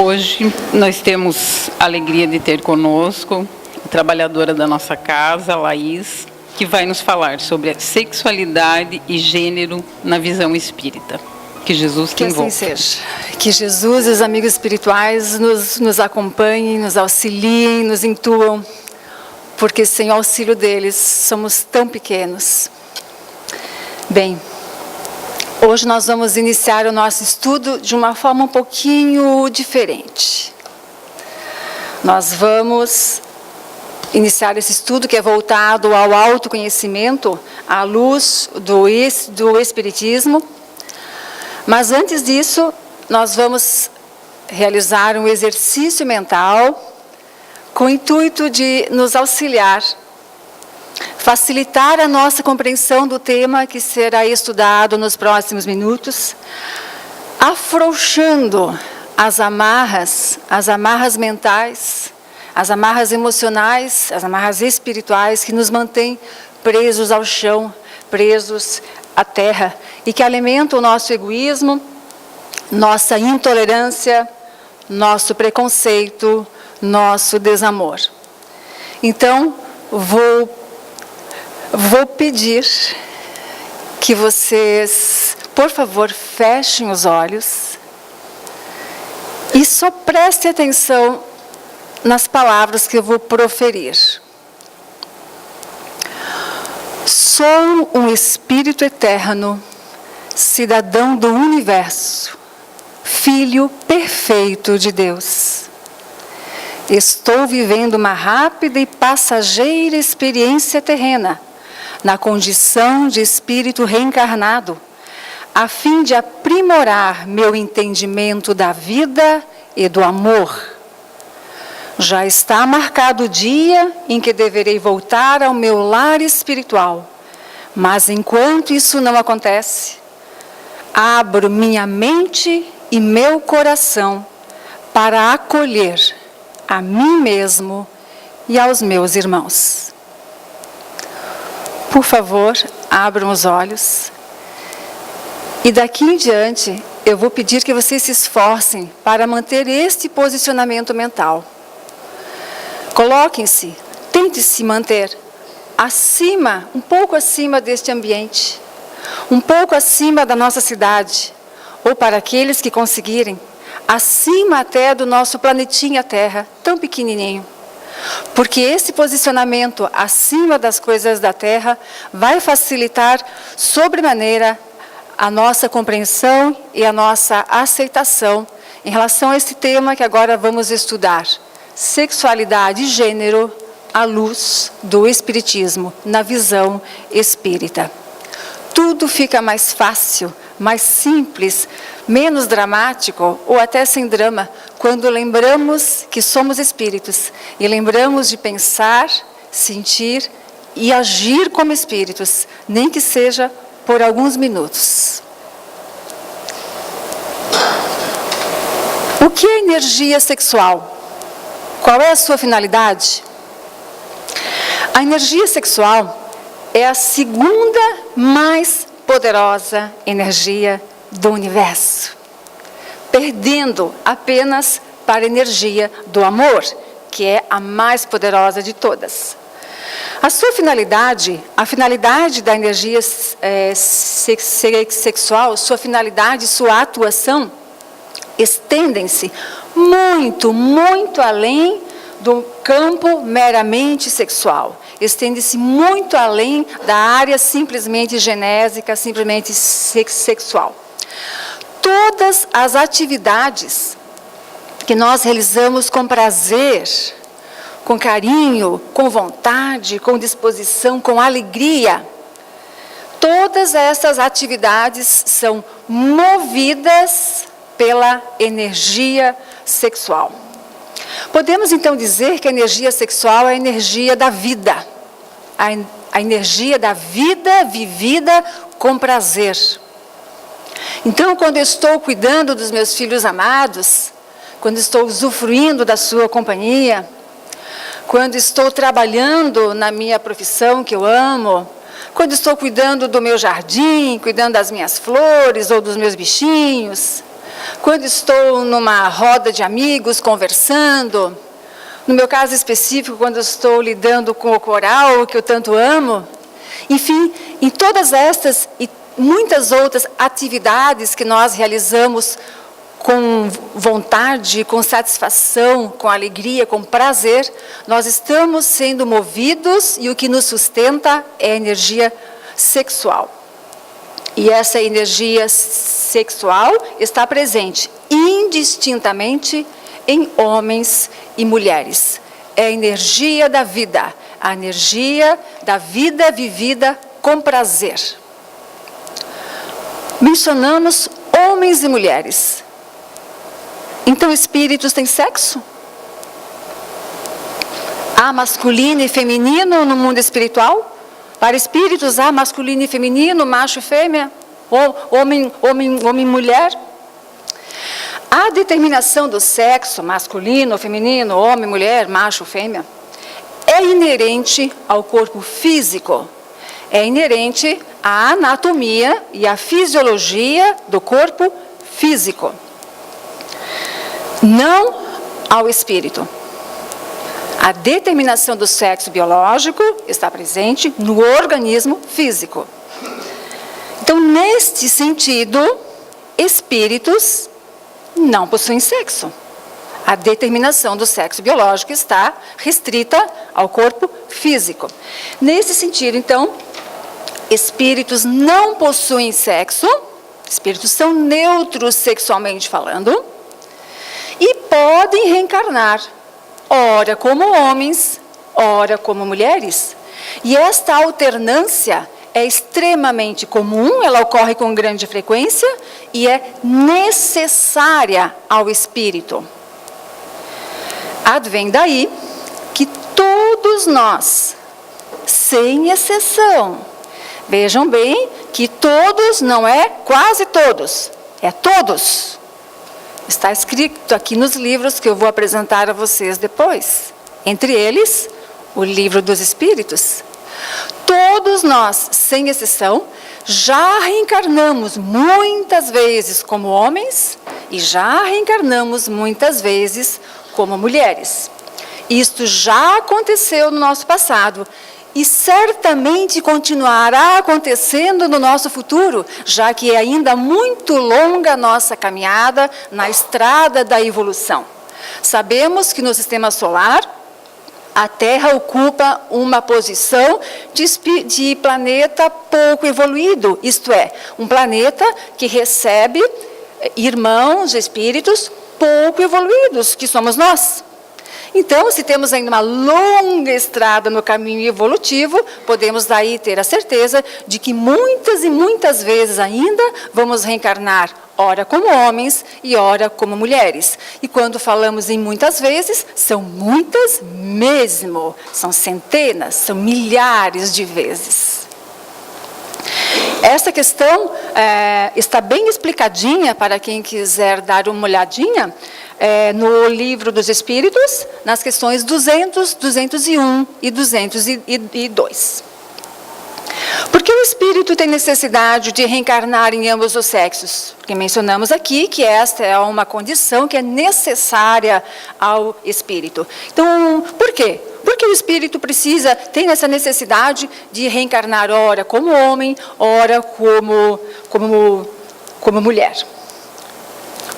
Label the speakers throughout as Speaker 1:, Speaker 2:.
Speaker 1: Hoje nós temos a alegria de ter conosco a trabalhadora da nossa casa, Laís, que vai nos falar sobre a sexualidade e gênero na visão espírita. Que Jesus te envolva.
Speaker 2: Que assim seja. Que Jesus e os amigos espirituais nos acompanhem, nos auxiliem, nos intuam, porque sem o auxílio deles somos tão pequenos. Bem, hoje nós vamos iniciar o nosso estudo de uma forma um pouquinho diferente. Nós vamos iniciar esse estudo que é voltado ao autoconhecimento, à luz do Espiritismo. Mas antes disso, nós vamos realizar um exercício mental com o intuito de nos auxiliar, facilitar a nossa compreensão do tema que será estudado nos próximos minutos, afrouxando as amarras mentais, as amarras emocionais, as amarras espirituais que nos mantêm presos ao chão, presos à terra e que alimentam o nosso egoísmo, nossa intolerância, nosso preconceito, nosso desamor. Então, vou pedir que vocês, por favor, fechem os olhos e só prestem atenção nas palavras que eu vou proferir. Sou um espírito eterno, cidadão do universo, filho perfeito de Deus. Estou vivendo uma rápida e passageira experiência terrena, na condição de espírito reencarnado, a fim de aprimorar meu entendimento da vida e do amor. Já está marcado o dia em que deverei voltar ao meu lar espiritual, mas enquanto isso não acontece, abro minha mente e meu coração para acolher a mim mesmo e aos meus irmãos. Por favor, abram os olhos. E daqui em diante, eu vou pedir que vocês se esforcem para manter este posicionamento mental. Coloquem-se, tentem se manter acima, um pouco acima deste ambiente, um pouco acima da nossa cidade, ou para aqueles que conseguirem, acima até do nosso planetinha Terra, tão pequenininho. Porque esse posicionamento acima das coisas da Terra vai facilitar sobremaneira a nossa compreensão e a nossa aceitação em relação a esse tema que agora vamos estudar. Sexualidade e gênero à luz do Espiritismo, na visão espírita. Tudo fica mais fácil, mais simples, menos dramático ou até sem drama, quando lembramos que somos espíritos e lembramos de pensar, sentir e agir como espíritos, nem que seja por alguns minutos. O que é energia sexual? Qual é a sua finalidade? A energia sexual é a segunda mais poderosa energia do universo, perdendo apenas para a energia do amor, que é a mais poderosa de todas. A sua finalidade, a finalidade da energia sexual, sua finalidade, sua atuação, estendem-se muito, muito além do campo meramente sexual. Estende-se muito além da área simplesmente genésica, simplesmente sexual. Todas as atividades que nós realizamos com prazer, com carinho, com vontade, com disposição, com alegria, todas essas atividades são movidas pela energia sexual. Podemos então dizer que a energia sexual é a energia da vida, a energia da vida vivida com prazer. Então, quando eu estou cuidando dos meus filhos amados, quando estou usufruindo da sua companhia, quando estou trabalhando na minha profissão que eu amo, quando estou cuidando do meu jardim, cuidando das minhas flores ou dos meus bichinhos, quando estou numa roda de amigos conversando, no meu caso específico, quando estou lidando com o coral que eu tanto amo, enfim, em todas estas e muitas outras atividades que nós realizamos com vontade, com satisfação, com alegria, com prazer, nós estamos sendo movidos e o que nos sustenta é a energia sexual. E essa energia sexual está presente indistintamente em homens e mulheres. É a energia da vida vivida com prazer. Mencionamos homens e mulheres. Então, espíritos têm sexo? Há masculino e feminino no mundo espiritual? Para espíritos há masculino e feminino, macho e fêmea, homem e mulher? A determinação do sexo, masculino, feminino, homem, mulher, macho, fêmea, é inerente ao corpo físico, é inerente à anatomia e à fisiologia do corpo físico, não ao espírito. A determinação do sexo biológico está presente no organismo físico. Então, neste sentido, espíritos não possuem sexo. A determinação do sexo biológico está restrita ao corpo físico. Nesse sentido, então, espíritos não possuem sexo, espíritos são neutros sexualmente falando, e podem reencarnar, ora como homens, ora como mulheres. E esta alternância é extremamente comum, ela ocorre com grande frequência e é necessária ao espírito. Advém daí que todos nós, sem exceção, vejam bem que todos não é quase todos, é todos. Está escrito aqui nos livros que eu vou apresentar a vocês depois. Entre eles, o Livro dos Espíritos. Todos nós, sem exceção, já reencarnamos muitas vezes como homens e já reencarnamos muitas vezes como mulheres. Isto já aconteceu no nosso passado e certamente continuará acontecendo no nosso futuro, já que é ainda muito longa a nossa caminhada na estrada da evolução. Sabemos que no sistema solar, a Terra ocupa uma posição de planeta pouco evoluído, isto é, um planeta que recebe irmãos, espíritos pouco evoluídos, que somos nós. Então, se temos ainda uma longa estrada no caminho evolutivo, podemos daí ter a certeza de que muitas e muitas vezes ainda vamos reencarnar, ora como homens e ora como mulheres. E quando falamos em muitas vezes, são muitas mesmo, são centenas, são milhares de vezes. Essa questão está bem explicadinha para quem quiser dar uma olhadinha no Livro dos Espíritos, nas questões 200, 201 e 202. Por que o espírito tem necessidade de reencarnar em ambos os sexos? Porque mencionamos aqui que esta é uma condição que é necessária ao espírito. Então, por quê? Porque o espírito tem essa necessidade de reencarnar ora como homem, ora como mulher.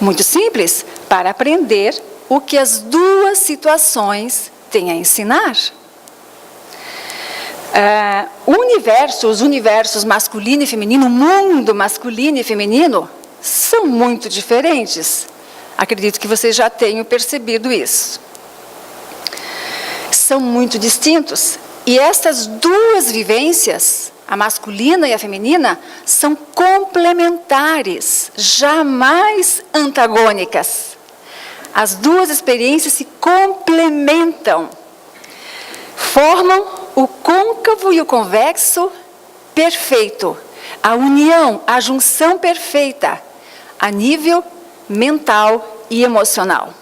Speaker 2: Muito simples, para aprender o que as duas situações têm a ensinar. Os universos masculino e feminino, o mundo masculino e feminino, são muito diferentes. Acredito que vocês já tenham percebido isso. São muito distintos. E essas duas vivências, a masculina e a feminina, são complementares, jamais antagônicas. As duas experiências se complementam, formam o côncavo e o convexo perfeito, a união, a junção perfeita, a nível mental e emocional.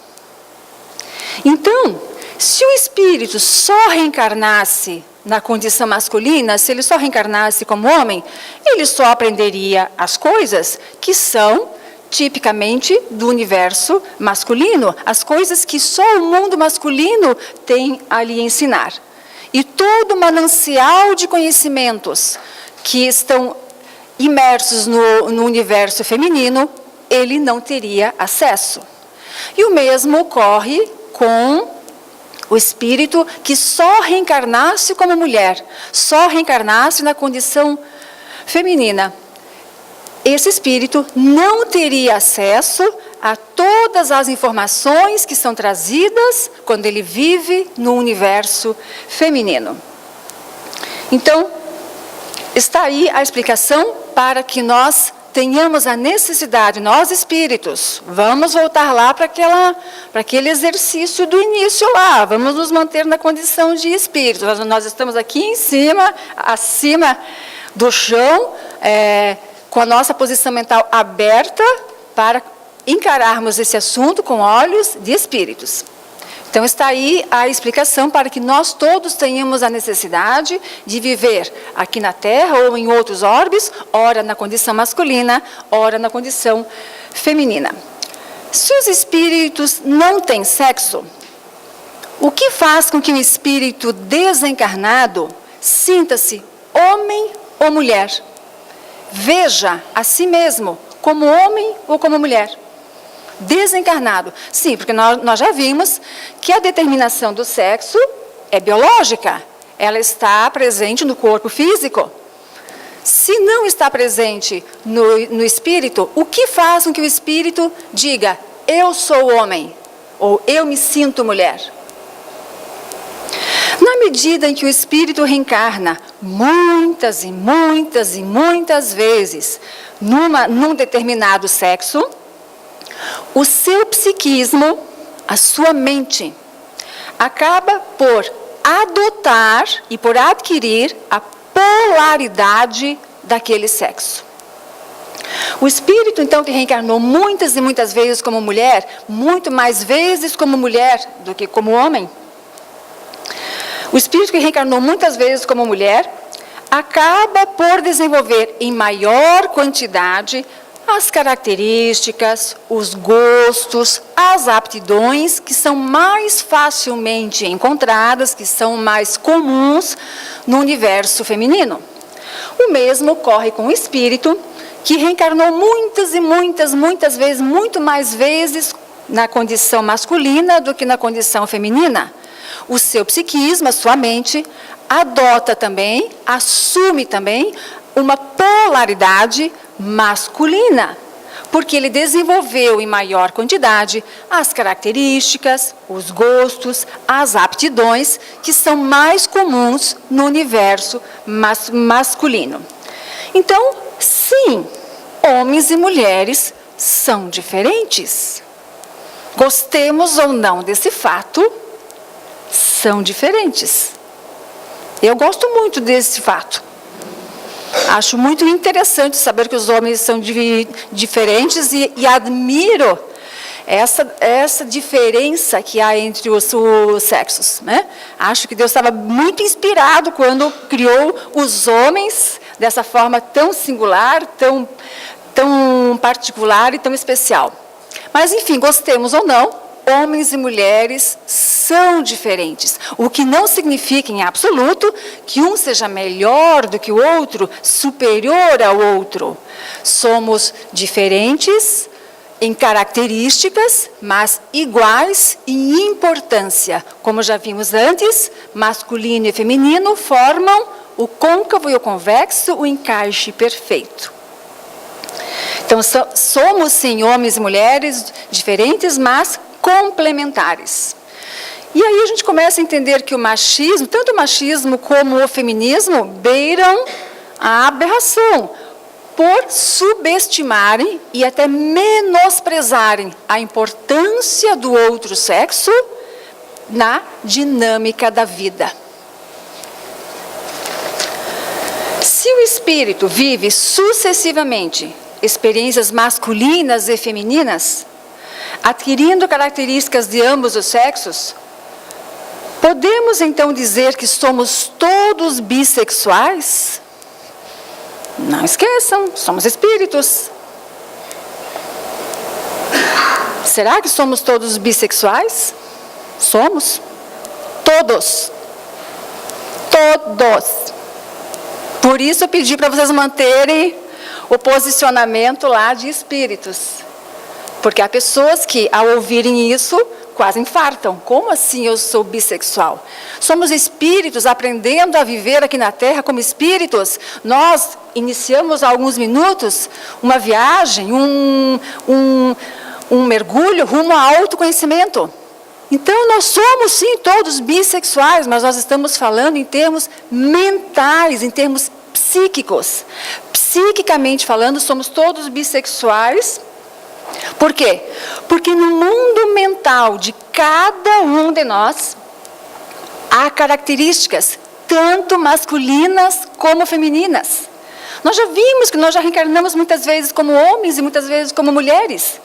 Speaker 2: Então, se o espírito só reencarnasse na condição masculina, se ele só reencarnasse como homem, ele só aprenderia as coisas que são tipicamente do universo masculino, as coisas que só o mundo masculino tem a lhe ensinar. E todo o manancial de conhecimentos que estão imersos no universo feminino, ele não teria acesso. E o mesmo ocorre com o espírito que só reencarnasse como mulher, só reencarnasse na condição feminina. Esse espírito não teria acesso a todas as informações que são trazidas quando ele vive no universo feminino. Então, está aí a explicação para que nós tenhamos a necessidade, nós espíritos, vamos voltar lá para aquele exercício do início lá, vamos nos manter na condição de espírito. Nós estamos aqui em cima, acima do chão, com a nossa posição mental aberta para encararmos esse assunto com olhos de espíritos. Então está aí a explicação para que nós todos tenhamos a necessidade de viver aqui na Terra ou em outros orbes, ora na condição masculina, ora na condição feminina. Se os espíritos não têm sexo, o que faz com que o espírito desencarnado sinta-se homem ou mulher? Veja a si mesmo como homem ou como mulher. Desencarnado. Sim, porque nós já vimos que a determinação do sexo é biológica. Ela está presente no corpo físico. Se não está presente no espírito, o que faz com que o espírito diga, eu sou homem, ou eu me sinto mulher? Na medida em que o espírito reencarna muitas e muitas e muitas vezes num determinado sexo, o seu psiquismo, a sua mente, acaba por adotar e por adquirir a polaridade daquele sexo. O espírito, então, que reencarnou muitas e muitas vezes como mulher, muito mais vezes como mulher do que como homem, o espírito que reencarnou muitas vezes como mulher, acaba por desenvolver em maior quantidade as características, os gostos, as aptidões que são mais facilmente encontradas, que são mais comuns no universo feminino. O mesmo ocorre com o espírito que reencarnou muitas e muitas vezes, muito mais vezes na condição masculina do que na condição feminina. O seu psiquismo, a sua mente, adota também, assume também uma polaridade masculina, porque ele desenvolveu em maior quantidade as características, os gostos, as aptidões que são mais comuns no universo masculino. Então, sim, homens e mulheres são diferentes. Gostemos ou não desse fato, são diferentes. Eu gosto muito desse fato. Acho muito interessante saber que os homens são diferentes e admiro essa diferença que há entre os sexos, né? Acho que Deus estava muito inspirado quando criou os homens dessa forma tão singular, tão particular e tão especial. Mas, enfim, gostemos ou não, homens e mulheres são diferentes, o que não significa em absoluto que um seja melhor do que o outro, superior ao outro. Somos diferentes em características, mas iguais em importância. Como já vimos antes, masculino e feminino formam o côncavo e o convexo, o encaixe perfeito. Então, somos sim homens e mulheres diferentes, mas complementares. E aí a gente começa a entender que o machismo, tanto o machismo como o feminismo, beiram a aberração, por subestimarem e até menosprezarem a importância do outro sexo na dinâmica da vida. Se o espírito vive sucessivamente experiências masculinas e femininas, adquirindo características de ambos os sexos, podemos então dizer que somos todos bissexuais? Não esqueçam, somos espíritos. Será que somos todos bissexuais? Somos. Todos. Todos. Por isso eu pedi para vocês manterem o posicionamento lá de espíritos. Porque há pessoas que, ao ouvirem isso, quase infartam. Como assim eu sou bissexual? Somos espíritos aprendendo a viver aqui na Terra como espíritos. Nós iniciamos há alguns minutos uma viagem, um mergulho rumo ao autoconhecimento. Então, nós somos, sim, todos bissexuais, mas nós estamos falando em termos mentais, em termos psíquicos. Psiquicamente falando, somos todos bissexuais. Por quê? Porque no mundo mental de cada um de nós, há características tanto masculinas como femininas. Nós já vimos que nós já reencarnamos muitas vezes como homens e muitas vezes como mulheres.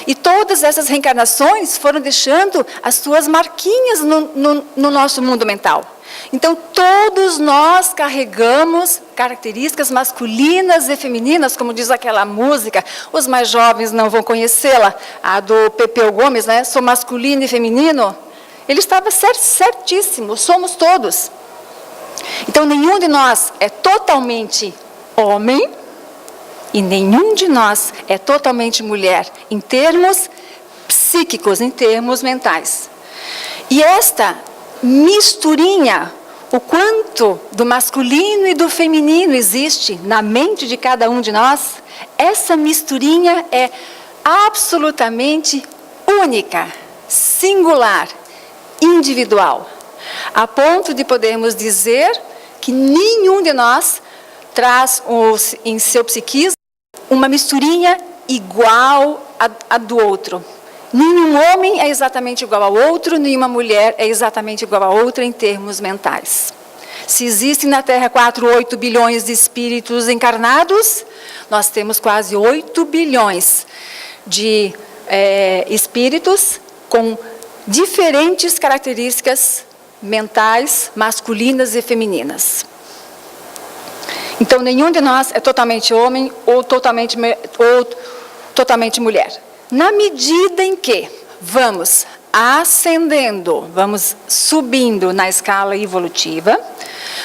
Speaker 2: E todas essas reencarnações foram deixando as suas marquinhas no nosso mundo mental. Então, todos nós carregamos características masculinas e femininas, como diz aquela música. Os mais jovens não vão conhecê-la, a do Pepeu Gomes, né? Sou masculino e feminino. Ele estava certíssimo, somos todos. Então, nenhum de nós é totalmente homem e nenhum de nós é totalmente mulher, em termos psíquicos, em termos mentais. E esta misturinha, o quanto do masculino e do feminino existe na mente de cada um de nós, essa misturinha é absolutamente única, singular, individual, a ponto de podermos dizer que nenhum de nós traz em seu psiquismo uma misturinha igual à do outro. Nenhum homem é exatamente igual ao outro, nenhuma mulher é exatamente igual a outra em termos mentais. Se existem na Terra 8 bilhões de espíritos encarnados, nós temos quase 8 bilhões de espíritos com diferentes características mentais, masculinas e femininas. Então, nenhum de nós é totalmente homem ou totalmente mulher. Na medida em que vamos ascendendo, vamos subindo na escala evolutiva,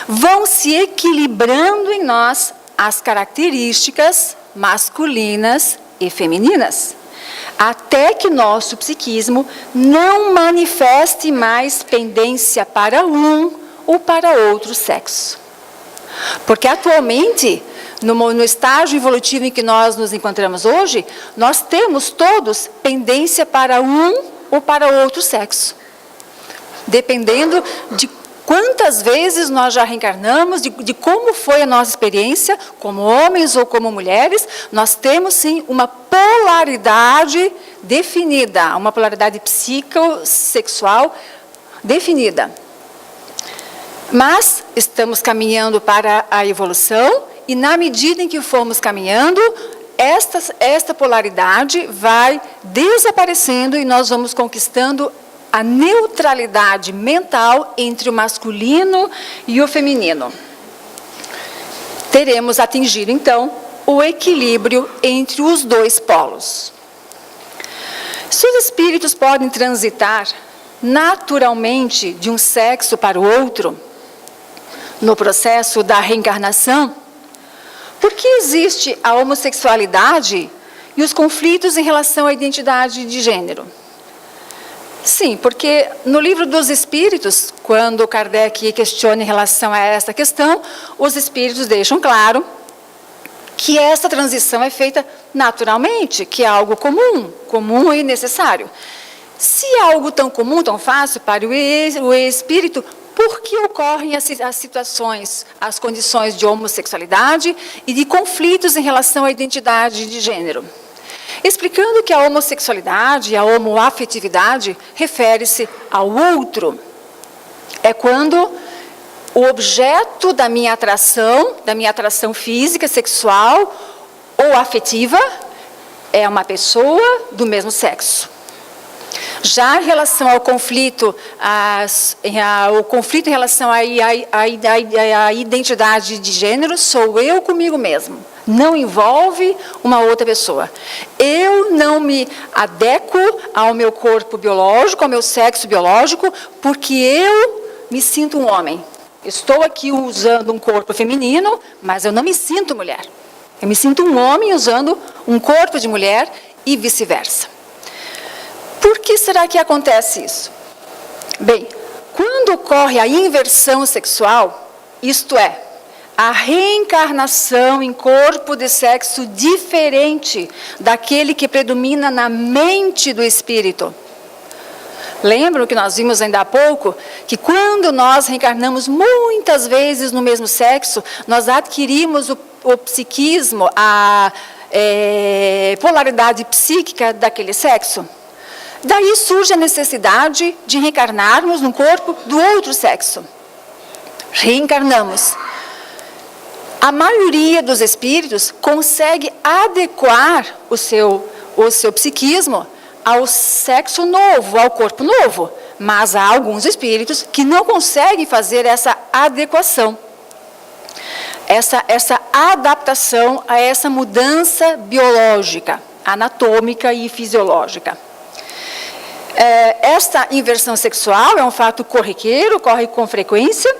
Speaker 2: vão se equilibrando em nós as características masculinas e femininas, até que nosso psiquismo não manifeste mais pendência para um ou para outro sexo. Porque atualmente, no estágio evolutivo em que nós nos encontramos hoje, nós temos todos pendência para um ou para outro sexo. Dependendo de quantas vezes nós já reencarnamos, de como foi a nossa experiência, como homens ou como mulheres, nós temos sim uma polaridade definida, uma polaridade psicossexual definida. Mas estamos caminhando para a evolução e na medida em que formos caminhando, esta polaridade vai desaparecendo e nós vamos conquistando a neutralidade mental entre o masculino e o feminino. Teremos atingido, então, o equilíbrio entre os dois polos. Se os espíritos podem transitar naturalmente de um sexo para o outro, no processo da reencarnação, por que existe a homossexualidade e os conflitos em relação à identidade de gênero? Sim, porque no livro dos Espíritos, quando Kardec questiona em relação a essa questão, os Espíritos deixam claro que essa transição é feita naturalmente, que é algo comum e necessário. Se é algo tão comum, tão fácil para o Espírito, por que ocorrem as situações, as condições de homossexualidade e de conflitos em relação à identidade de gênero? Explicando que a homossexualidade, a homoafetividade, refere-se ao outro. É quando o objeto da minha atração física, sexual ou afetiva, é uma pessoa do mesmo sexo. Já em relação ao conflito, em relação à identidade de gênero, sou eu comigo mesmo. não envolve uma outra pessoa. Eu não me adequo ao meu corpo biológico, ao meu sexo biológico, porque eu me sinto um homem. Estou aqui usando um corpo feminino, mas eu não me sinto mulher. Eu me sinto um homem usando um corpo de mulher e vice-versa. Por que será que acontece isso? Bem, quando ocorre a inversão sexual, isto é, a reencarnação em corpo de sexo diferente daquele que predomina na mente do espírito. Lembram que nós vimos ainda há pouco que quando nós reencarnamos muitas vezes no mesmo sexo, nós adquirimos o psiquismo, a polaridade psíquica daquele sexo? Daí surge a necessidade de reencarnarmos no corpo do outro sexo. Reencarnamos. A maioria dos espíritos consegue adequar o seu psiquismo ao sexo novo, ao corpo novo. Mas há alguns espíritos que não conseguem fazer essa adequação, essa adaptação a essa mudança biológica, anatômica e fisiológica. Esta inversão sexual é um fato corriqueiro, ocorre com frequência,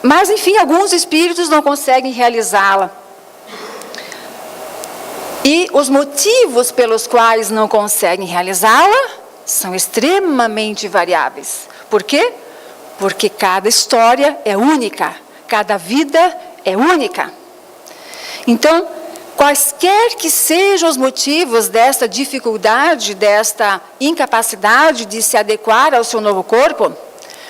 Speaker 2: mas, enfim, alguns espíritos não conseguem realizá-la. E os motivos pelos quais não conseguem realizá-la são extremamente variáveis. Por quê? Porque cada história é única, cada vida é única. Então, quaisquer que sejam os motivos desta dificuldade, desta incapacidade de se adequar ao seu novo corpo,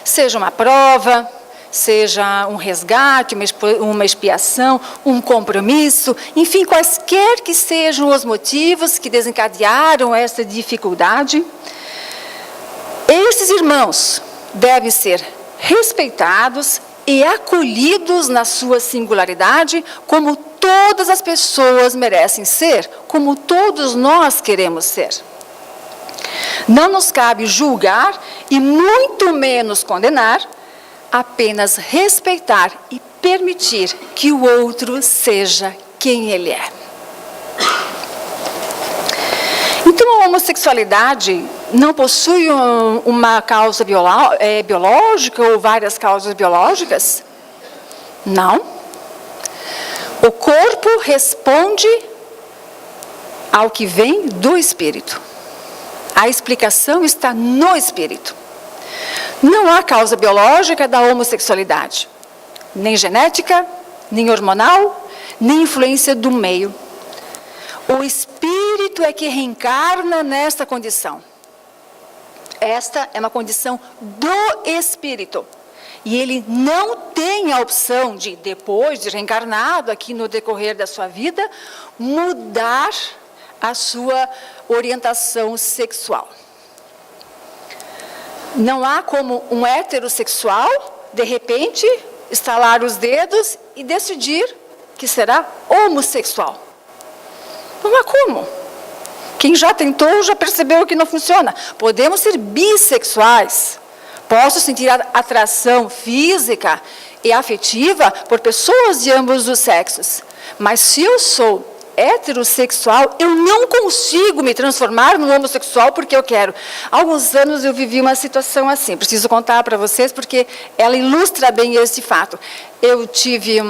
Speaker 2: seja uma prova, seja um resgate, uma expiação, um compromisso, enfim, quaisquer que sejam os motivos que desencadearam essa dificuldade, esses irmãos devem ser respeitados e acolhidos na sua singularidade, como todas as pessoas merecem ser, como todos nós queremos ser. Não nos cabe julgar e muito menos condenar, apenas respeitar e permitir que o outro seja quem ele é. Então, a homossexualidade não possui uma causa biológica ou várias causas biológicas? Não. O corpo responde ao que vem do espírito. A explicação está no espírito. Não há causa biológica da homossexualidade, nem genética, nem hormonal, nem influência do meio. O espírito é que reencarna nesta condição. Esta é uma condição do espírito. E ele não tem a opção de, depois de reencarnado, aqui no decorrer da sua vida, mudar a sua orientação sexual. Não há como um heterossexual, de repente, estalar os dedos e decidir que será homossexual. Não há como. Quem já tentou já percebeu que não funciona. Podemos ser bissexuais. Posso sentir atração física e afetiva por pessoas de ambos os sexos. Mas se eu sou heterossexual, eu não consigo me transformar no homossexual porque eu quero. Há alguns anos eu vivi uma situação assim, preciso contar para vocês porque ela ilustra bem esse fato. Eu tive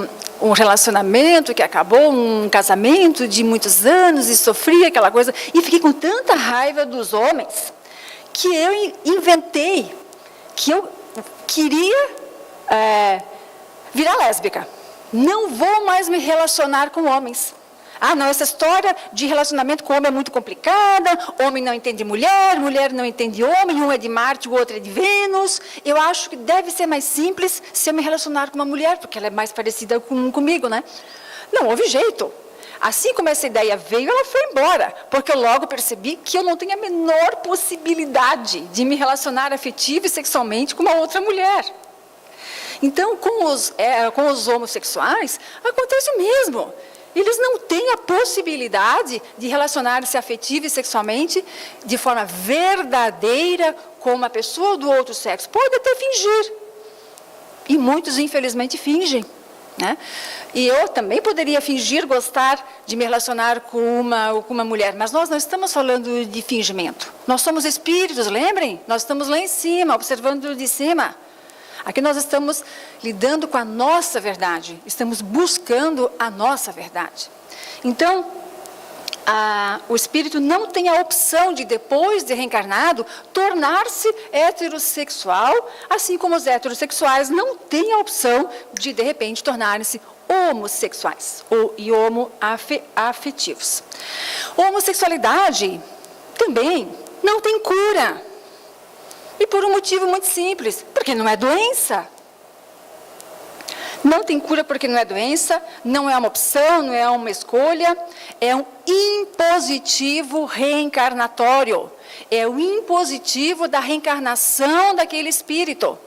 Speaker 2: um relacionamento que acabou, um casamento de muitos anos e sofri aquela coisa e fiquei com tanta raiva dos homens que eu inventei que eu queria virar lésbica. Não vou mais me relacionar com homens. Ah, não, essa história de relacionamento com homem é muito complicada, homem não entende mulher, mulher não entende homem, um é de Marte, o outro é de Vênus. Eu acho que deve ser mais simples se eu me relacionar com uma mulher, porque ela é mais parecida comigo, né? Não houve jeito. Assim como essa ideia veio, ela foi embora, porque eu logo percebi que eu não tenho a menor possibilidade de me relacionar afetiva e sexualmente com uma outra mulher. Então, com os homossexuais, acontece o mesmo. Eles não têm a possibilidade de relacionar-se afetiva e sexualmente de forma verdadeira com uma pessoa do outro sexo. Pode até fingir. E muitos, infelizmente, fingem. né? E eu também poderia fingir gostar de me relacionar com uma mulher, mas nós não estamos falando de fingimento. Nós somos espíritos, lembrem? Nós estamos lá em cima, observando de cima. Aqui nós estamos lidando com a nossa verdade, estamos buscando a nossa verdade. Então, o espírito não tem a opção de, depois de reencarnado, tornar-se heterossexual, assim como os heterossexuais não têm a opção de repente, tornarem-se homossexuais e homoafetivos. Homossexualidade também não tem cura. E por um motivo muito simples, porque não é doença. Não tem cura porque não é doença, não é uma opção, não é uma escolha, é um impositivo reencarnatório. É o impositivo da reencarnação daquele espírito.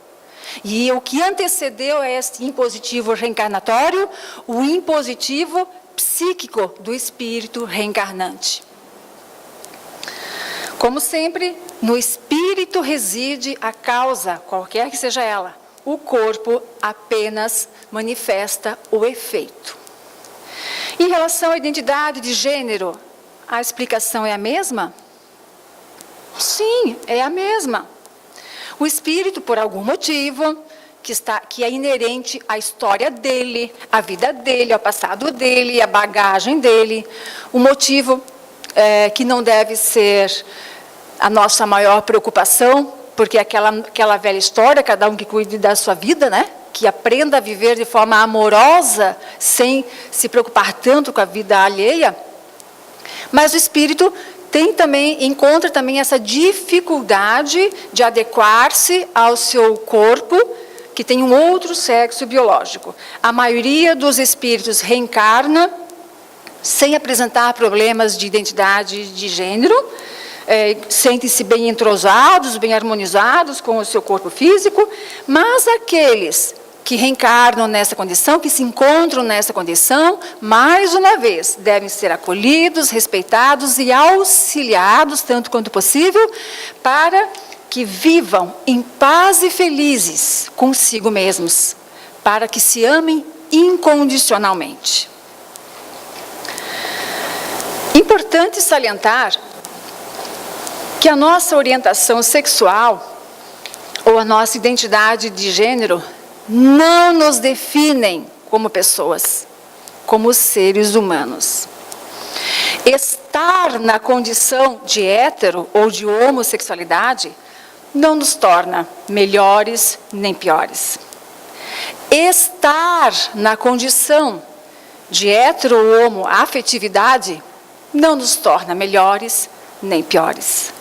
Speaker 2: E o que antecedeu a este impositivo reencarnatório? O impositivo psíquico do espírito reencarnante. Como sempre, no espírito reside a causa, qualquer que seja ela. O corpo apenas manifesta o efeito. Em relação à identidade de gênero, a explicação é a mesma? Sim, é a mesma. O espírito, por algum motivo, que é inerente à história dele, à vida dele, ao passado dele, à bagagem dele, o motivo que não deve ser a nossa maior preocupação, porque aquela velha história, cada um que cuide da sua vida, né? Que aprenda a viver de forma amorosa, sem se preocupar tanto com a vida alheia. Mas o espírito encontra também essa dificuldade de adequar-se ao seu corpo, que tem um outro sexo biológico. A maioria dos espíritos reencarna sem apresentar problemas de identidade de gênero, sentem-se bem entrosados, bem harmonizados com o seu corpo físico, mas aqueles que reencarnam nessa condição, que se encontram nessa condição, mais uma vez, devem ser acolhidos, respeitados e auxiliados, tanto quanto possível, para que vivam em paz e felizes consigo mesmos, para que se amem incondicionalmente. Importante salientar que a nossa orientação sexual ou a nossa identidade de gênero não nos definem como pessoas, como seres humanos. Estar na condição de hétero ou de homossexualidade não nos torna melhores nem piores. Estar na condição de hétero ou homoafetividade não nos torna melhores nem piores.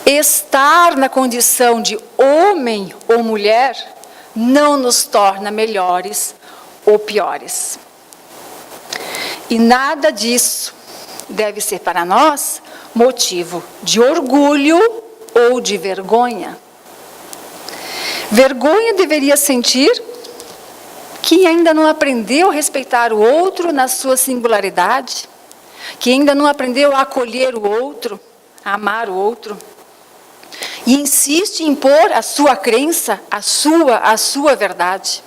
Speaker 2: Estar na condição de homem ou mulher não nos torna melhores ou piores. E nada disso deve ser para nós motivo de orgulho ou de vergonha. Vergonha deveria sentir quem ainda não aprendeu a respeitar o outro na sua singularidade, que ainda não aprendeu a acolher o outro, a amar o outro, e insiste em impor a sua crença, a sua verdade.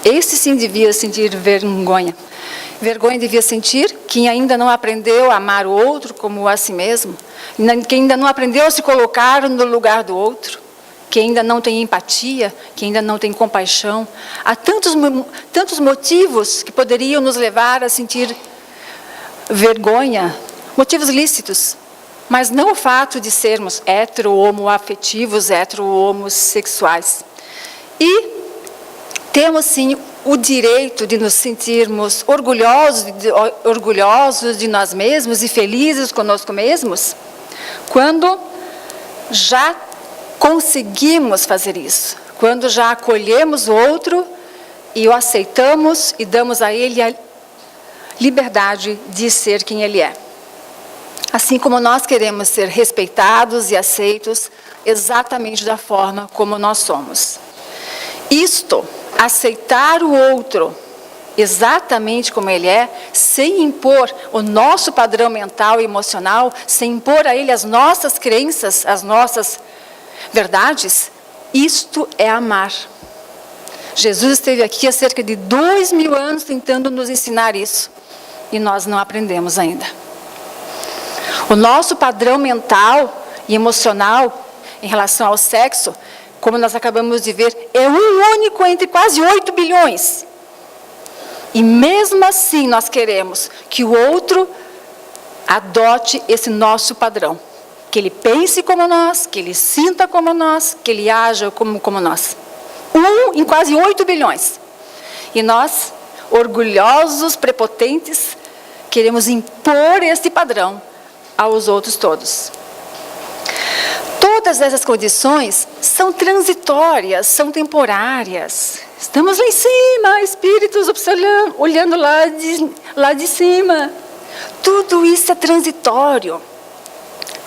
Speaker 2: Esse sim devia sentir vergonha. Vergonha devia sentir quem ainda não aprendeu a amar o outro como a si mesmo, quem ainda não aprendeu a se colocar no lugar do outro, que ainda não tem empatia, que ainda não tem compaixão. Há tantos motivos que poderiam nos levar a sentir vergonha, motivos lícitos, mas não o fato de sermos hetero-homoafetivos, hetero-homossexuais. E temos, sim, o direito de nos sentirmos orgulhosos de nós mesmos e felizes conosco mesmos, quando já conseguimos fazer isso, quando já acolhemos o outro e o aceitamos e damos a ele a liberdade de ser quem ele é. Assim como nós queremos ser respeitados e aceitos exatamente da forma como nós somos. Isto, aceitar o outro exatamente como ele é, sem impor o nosso padrão mental e emocional, sem impor a ele as nossas crenças, as nossas verdades, isto é amar. Jesus esteve aqui há cerca de 2000 anos tentando nos ensinar isso. E nós não aprendemos ainda. O nosso padrão mental e emocional em relação ao sexo, como nós acabamos de ver, é um único entre quase 8 bilhões. E mesmo assim nós queremos que o outro adote esse nosso padrão. Que ele pense como nós, que ele sinta como nós, que ele haja como nós. Um em quase 8 bilhões. E nós, orgulhosos, prepotentes, queremos impor esse padrão aos outros todos. Todas essas condições são transitórias, são temporárias. Estamos lá em cima, espíritos olhando lá de cima. Tudo isso é transitório.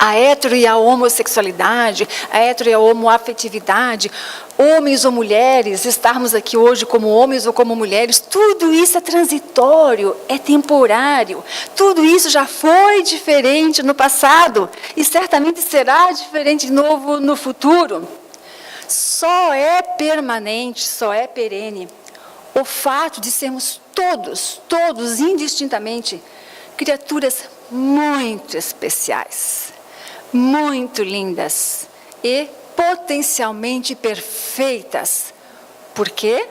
Speaker 2: A hetero e a homossexualidade, a hetero e a homoafetividade, homens ou mulheres, estarmos aqui hoje como homens ou como mulheres, tudo isso é transitório, é temporário. Tudo isso já foi diferente no passado e certamente será diferente de novo no futuro. Só é permanente, só é perene o fato de sermos todos indistintamente, criaturas muito especiais, muito lindas e potencialmente perfeitas. Por quê?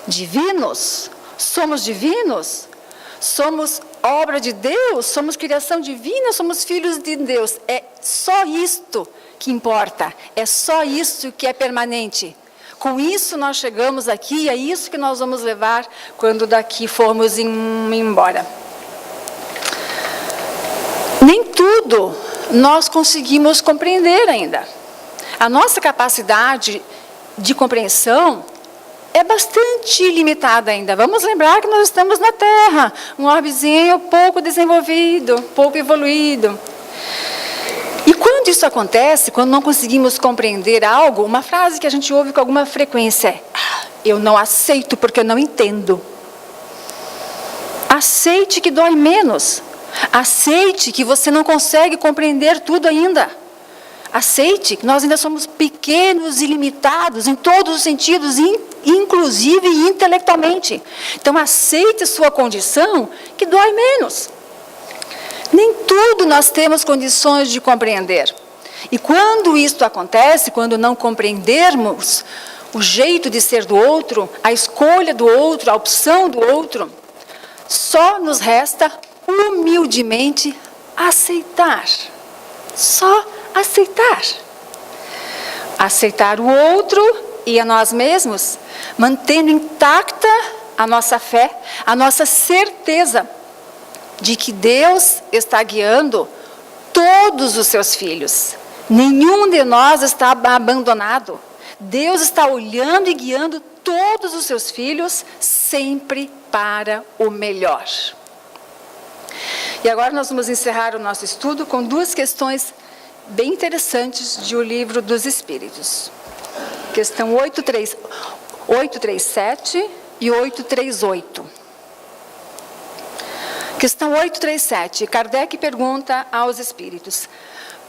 Speaker 2: Divinos. Somos divinos. Somos obra de Deus. Somos criação divina. Somos filhos de Deus. É só isto que importa. É só isso que é permanente. Com isso nós chegamos aqui e é isso que nós vamos levar quando daqui formos embora. Nem tudo nós conseguimos compreender ainda. A nossa capacidade de compreensão é bastante limitada ainda. Vamos lembrar que nós estamos na Terra, um orbezinho pouco desenvolvido, pouco evoluído. E quando isso acontece, quando não conseguimos compreender algo, uma frase que a gente ouve com alguma frequência é: eu não aceito porque eu não entendo. Aceite que dói menos. Aceite que você não consegue compreender tudo ainda. Aceite que nós ainda somos pequenos e limitados em todos os sentidos, inclusive intelectualmente. Então aceite a sua condição que dói menos. Nem tudo nós temos condições de compreender. E quando isto acontece, quando não compreendermos o jeito de ser do outro, a escolha do outro, a opção do outro, só nos resta humildemente aceitar. Só aceitar. Aceitar o outro e a nós mesmos, mantendo intacta a nossa fé, a nossa certeza de que Deus está guiando todos os seus filhos. Nenhum de nós está abandonado. Deus está olhando e guiando todos os seus filhos sempre para o melhor. E agora nós vamos encerrar o nosso estudo com duas questões bem interessantes de O Livro dos Espíritos. Questão 837 e 838. Questão 837. Kardec pergunta aos espíritos: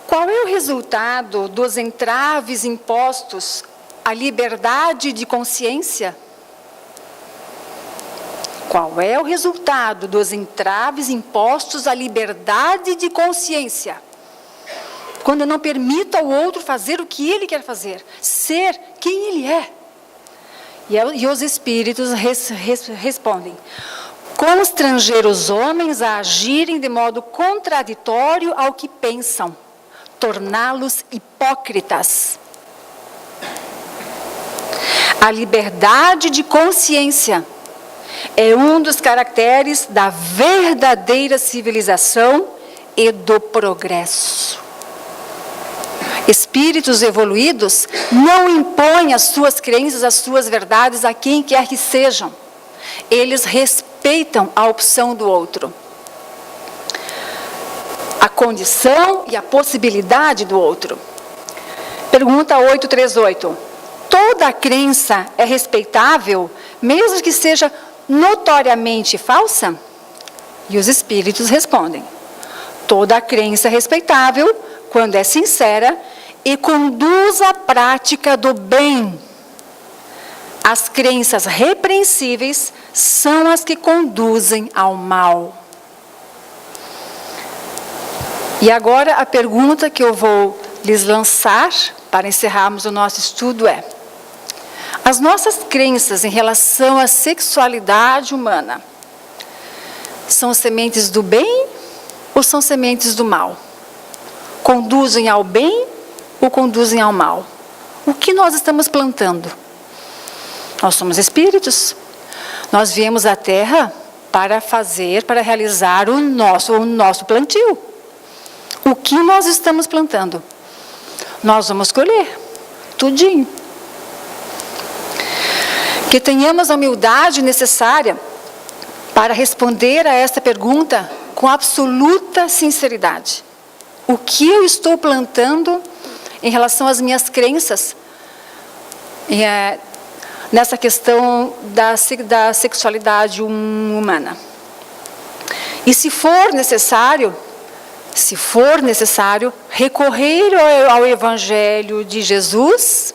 Speaker 2: qual é o resultado dos entraves impostos à liberdade de consciência? Qual é o resultado dos entraves impostos à liberdade de consciência? Quando eu não permito ao outro fazer o que ele quer fazer, ser quem ele é. E os espíritos respondem: constranger os homens a agirem de modo contraditório ao que pensam, torná-los hipócritas. A liberdade de consciência é um dos caracteres da verdadeira civilização e do progresso. Espíritos evoluídos não impõem as suas crenças, as suas verdades a quem quer que sejam. Eles respeitam a opção do outro, a condição e a possibilidade do outro. Pergunta 838. Toda crença é respeitável, mesmo que seja notoriamente falsa? E os espíritos respondem: toda crença é respeitável quando é sincera e conduz à prática do bem. as crenças repreensíveis são as que conduzem ao mal. E agora a pergunta que eu vou lhes lançar para encerrarmos o nosso estudo é: as nossas crenças em relação à sexualidade humana são sementes do bem ou são sementes do mal? Conduzem ao bem ou conduzem ao mal? O que nós estamos plantando? Nós somos espíritos. Nós viemos à Terra para realizar o nosso plantio. O que nós estamos plantando? Nós vamos colher tudinho. Que tenhamos a humildade necessária para responder a esta pergunta com absoluta sinceridade. O que eu estou plantando em relação às minhas crenças nessa questão da sexualidade humana? E se for necessário, recorrer ao Evangelho de Jesus,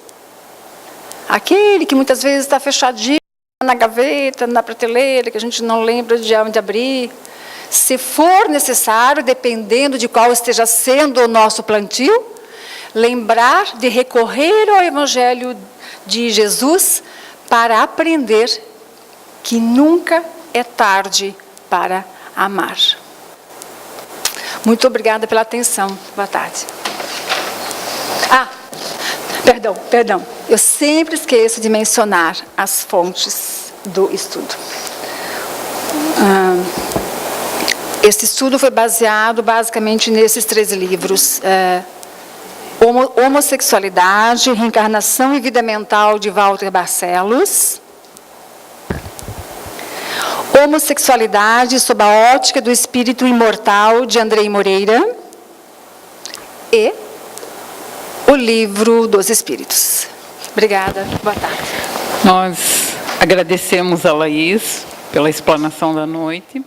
Speaker 2: aquele que muitas vezes está fechadinho na gaveta, na prateleira, que a gente não lembra de onde abrir. Se for necessário, dependendo de qual esteja sendo o nosso plantio, lembrar de recorrer ao Evangelho de Jesus para aprender que nunca é tarde para amar. Muito obrigada pela atenção. Boa tarde. Perdão. Eu sempre esqueço de mencionar as fontes do estudo. Esse estudo foi baseado basicamente nesses 3 livros. Homossexualidade, Reencarnação e Vida Mental, de Walter Barcelos. Homossexualidade sob a ótica do espírito imortal, de Andrei Moreira. E o Livro dos Espíritos. Obrigada, boa tarde.
Speaker 1: Nós agradecemos a Laís pela explanação da noite.